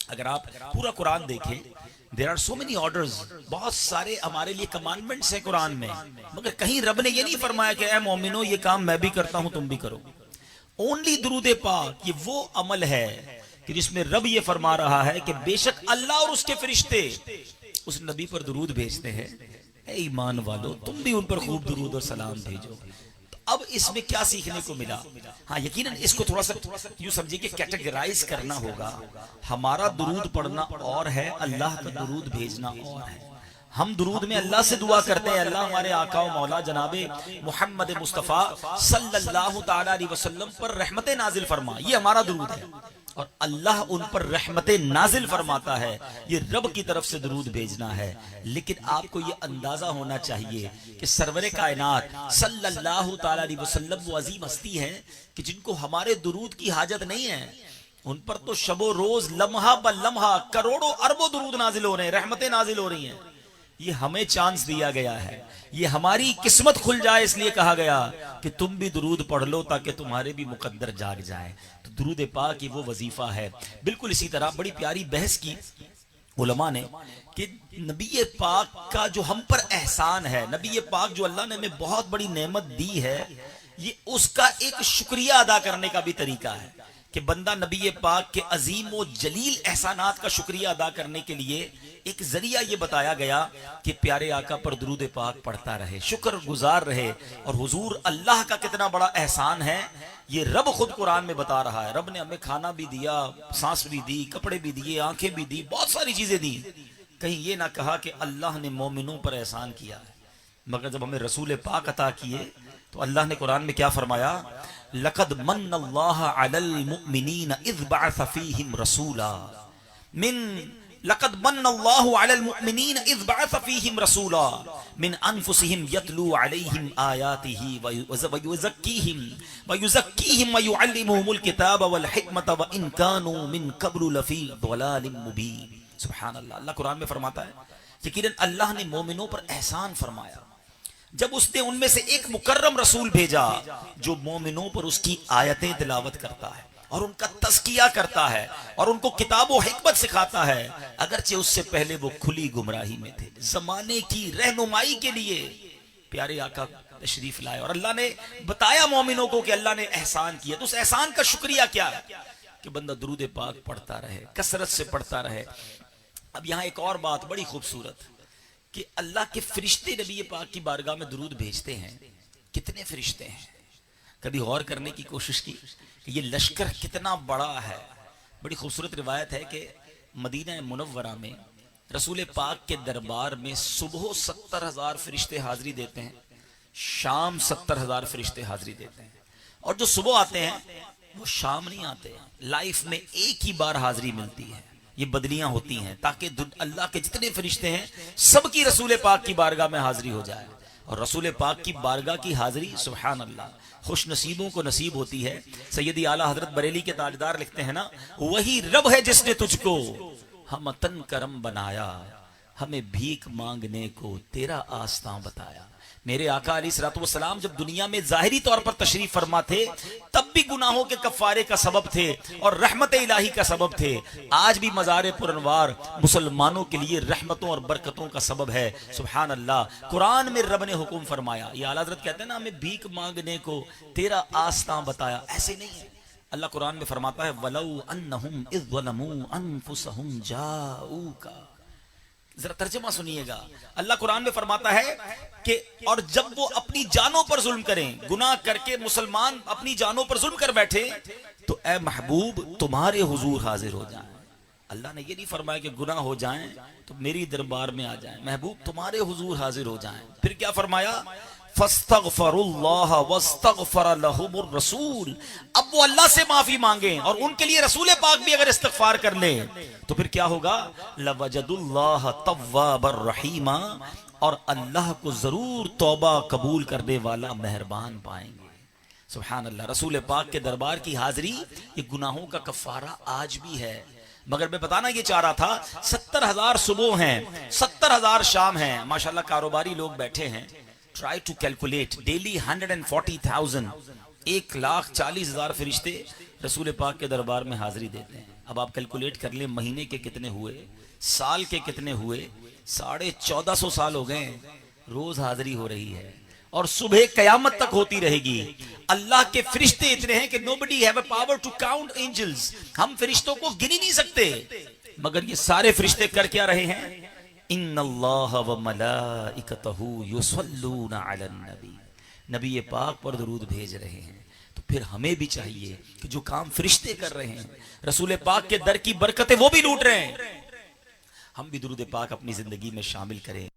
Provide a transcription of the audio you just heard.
اگر آپ پورا قرآن دیکھیں there are so many orders, بہت سارے ہمارے لیے کمانڈمنٹس ہیں قرآن میں، مگر کہیں رب نے یہ نہیں فرمایا کہ اے مومنو یہ کام میں بھی کرتا ہوں تم بھی کرو. اونلی درود پاک یہ وہ عمل ہے کہ جس میں رب یہ فرما رہا ہے کہ بے شک اللہ اور اس کے فرشتے اس نبی پر درود بھیجتے ہیں، اے ایمان والو تم بھی ان پر خوب درود اور سلام بھیجو. اب اس میں کیا سیکھنے کو ملا؟ ہاں یقیناً اس کو تھوڑا سا یوں سمجھیے کہ کیٹیگرائز کرنا ہوگا. ہمارا درود پڑھنا اور ہے، اللہ کا درود بھیجنا اور ہے. ہم درود میں اللہ سے دعا کرتے ہیں اللہ ہمارے آقا و مولا جناب محمد مصطفیٰ صلی اللہ تعالی علیہ وسلم پر رحمت نازل فرما، یہ ہمارا درود ہے. اور اللہ ان پر رحمت نازل فرماتا ہے، یہ رب کی طرف سے درود بھیجنا ہے. لیکن آپ کو یہ اندازہ ہونا چاہیے کہ سرور کائنات صلی اللہ تعالی علیہ وسلم وہ عظیم ہستی ہے کہ جن کو ہمارے درود کی حاجت نہیں ہے. ان پر تو شب و روز لمحہ ب لمحہ کروڑوں اربوں درود نازل ہو رہے ہیں، رحمتیں نازل ہو رہی ہیں. یہ ہمیں چانس دیا گیا ہے، یہ ہماری قسمت کھل جائے اس لیے کہا گیا کہ تم بھی درود پڑھ لو تاکہ تمہارے بھی مقدر جاگ جائے. تو درود پاک یہ وہ وظیفہ ہے. بالکل اسی طرح بڑی پیاری بحث کی علماء نے کہ نبی پاک کا جو ہم پر احسان ہے، نبی پاک جو اللہ نے ہمیں بہت بڑی نعمت دی ہے، یہ اس کا ایک شکریہ ادا کرنے کا بھی طریقہ ہے کہ بندہ نبی پاک کے عظیم و جلیل احسانات کا شکریہ ادا کرنے کے لیے ایک ذریعہ یہ بتایا گیا کہ پیارے آقا پر درود پاک پڑھتا رہے، شکر گزار رہے. اور حضور اللہ کا کتنا بڑا احسان ہے یہ رب خود قرآن میں بتا رہا ہے. رب نے ہمیں کھانا بھی دیا، سانس بھی دی، کپڑے بھی دیے، آنکھیں بھی دی، بہت ساری چیزیں دی. کہیں یہ نہ کہا کہ اللہ نے مومنوں پر احسان کیا ہے. مگر جب ہمیں رسول پاک عطا کیے تو اللہ نے قرآن میں کیا فرمایا؟ لقد من اللہ علی المؤمنین اذ بعث فیہم رسولا لقد من اللہ علی المؤمنین اذ بعث فیہم رسولا من انفسہم یتلو علیہم آیاتہ ویزکیہم ویعلمہم الکتاب والحکمت وان کانوا من قبل لفی ضلال مبین. سبحان اللہ. اللہ قرآن میں فرماتا ہے یقیناً اللہ نے مومنوں پر احسان فرمایا جب اس نے ان میں سے ایک مکرم رسول بھیجا جو مومنوں پر اس کی آیتیں تلاوت کرتا ہے اور ان کا تزکیہ کرتا ہے اور ان کو کتاب و حکمت سکھاتا ہے، اگرچہ اس سے پہلے وہ کھلی گمراہی میں تھے. زمانے کی رہنمائی کے لیے پیارے آقا تشریف لائے اور اللہ نے بتایا مومنوں کو کہ اللہ نے احسان کیا. تو اس احسان کا شکریہ کیا ہے کہ بندہ درود پاک پڑھتا رہے، کثرت سے پڑھتا رہے. اب یہاں ایک اور بات بڑی خوبصورت کہ اللہ کے فرشتے نبی پاک کی بارگاہ میں درود بھیجتے ہیں. کتنے فرشتے ہیں؟ کبھی غور کرنے کی کوشش کی کہ یہ لشکر کتنا بڑا ہے. بڑی خوبصورت روایت ہے کہ مدینہ منورہ میں رسول پاک کے دربار میں صبح 70,000 فرشتے حاضری دیتے ہیں، شام 70,000 فرشتے حاضری دیتے ہیں. اور جو صبح آتے ہیں وہ شام نہیں آتے، لائف میں ایک ہی بار حاضری ملتی ہے. یہ بدلیاں ہوتی ہیں تاکہ اللہ کے جتنے فرشتے ہیں سب کی رسول پاک کی بارگاہ میں حاضری ہو جائے. اور رسول پاک کی بارگاہ کی حاضری سبحان اللہ خوش نصیبوں کو نصیب ہوتی ہے. سیدی اعلیٰ حضرت بریلی کے تاجدار لکھتے ہیں نا، وہی رب ہے جس نے تجھ کو ہم تن کرم بنایا، ہمیں بھیک مانگنے کو تیرا آستاں بتایا. میرے آقا علیہ الصلوۃ والسلام جب دنیا میں ظاہری طور پر تشریف فرما تھے تب بھی گناہوں کے کفارے کا سبب تھے اور رحمت الہی کا سبب تھے. آج بھی مزار پر انوار مسلمانوں کے لیے رحمتوں اور برکتوں کا سبب ہے. سبحان اللہ. قرآن میں رب نے حکم فرمایا، یہ اعلیٰ حضرت کہتے ہیں نا ہمیں بھیک مانگنے کو تیرا آستاں بتایا. ایسے نہیں ہے. اللہ قرآن میں فرماتا ہے وَلَوْ أَنَّهُمْ إِذْ ظَلَمُوا أَنفُسَهُمْ جَاءُوكَ. ذرا ترجمہ سنیے گا. اللہ قرآن میں فرماتا ہے کہ اور جب وہ اپنی جانوں پر ظلم کریں، گناہ کر کے مسلمان اپنی جانوں پر ظلم کر بیٹھے تو اے محبوب تمہارے حضور حاضر ہو جائیں. اللہ نے یہ نہیں فرمایا کہ گناہ ہو جائیں تو میری دربار میں آ جائیں، محبوب تمہارے حضور حاضر ہو جائیں. پھر کیا فرمایا؟ فَاسْتَغْفَرُوا اللَّهَ وَاسْتَغْفَرَ لَهُمُ الرَّسُولُ. اب وہ اللہ سے معافی مانگیں اور ان کے لیے رسول پاک بھی اگر استغفار کر لیں تو پھر کیا ہوگا؟ لَوَجَدُوا اللَّهَ تَوَّابًا رَحِيمًا. اور اللہ کو ضرور توبہ قبول کرنے والا مہربان پائیں گے. سبحان اللہ. رسول پاک کے دربار کی حاضری یہ گناہوں کا کفارہ آج بھی ہے. مگر میں بتانا یہ چاہ رہا تھا 70,000 صبح ہیں، 70,000 شام ہیں. ماشاءاللہ کاروباری لوگ بیٹھے ہیں. Try to calculate daily 140,000 1,40,000 فرشتے رسول پاک کے دربار میں حاضری دیتے ہیں. اب آپ کیلکولیٹ کر لیں مہینے کے کتنے ہوئے، سال کے کتنے ہوئے، 1450 سال ہو گئے روز حاضری ہو رہی ہے اور صبح قیامت تک ہوتی رہے گی۔ اللہ کے فرشتے اتنے ہیں کہ nobody have a power to count angels، ہم فرشتوں کو گن ہی نہیں سکتے، مگر یہ سارے فرشتے کر کیا رہے ہیں؟ ان اللہ و ملائکتہ یصلون علی النبی، نبی پاک پر درود بھیج رہے ہیں۔ تو پھر ہمیں بھی چاہیے کہ جو کام فرشتے کر رہے ہیں، رسول پاک کے در کی برکتیں وہ بھی لوٹ رہے ہیں، ہم بھی درود پاک اپنی زندگی میں شامل کریں۔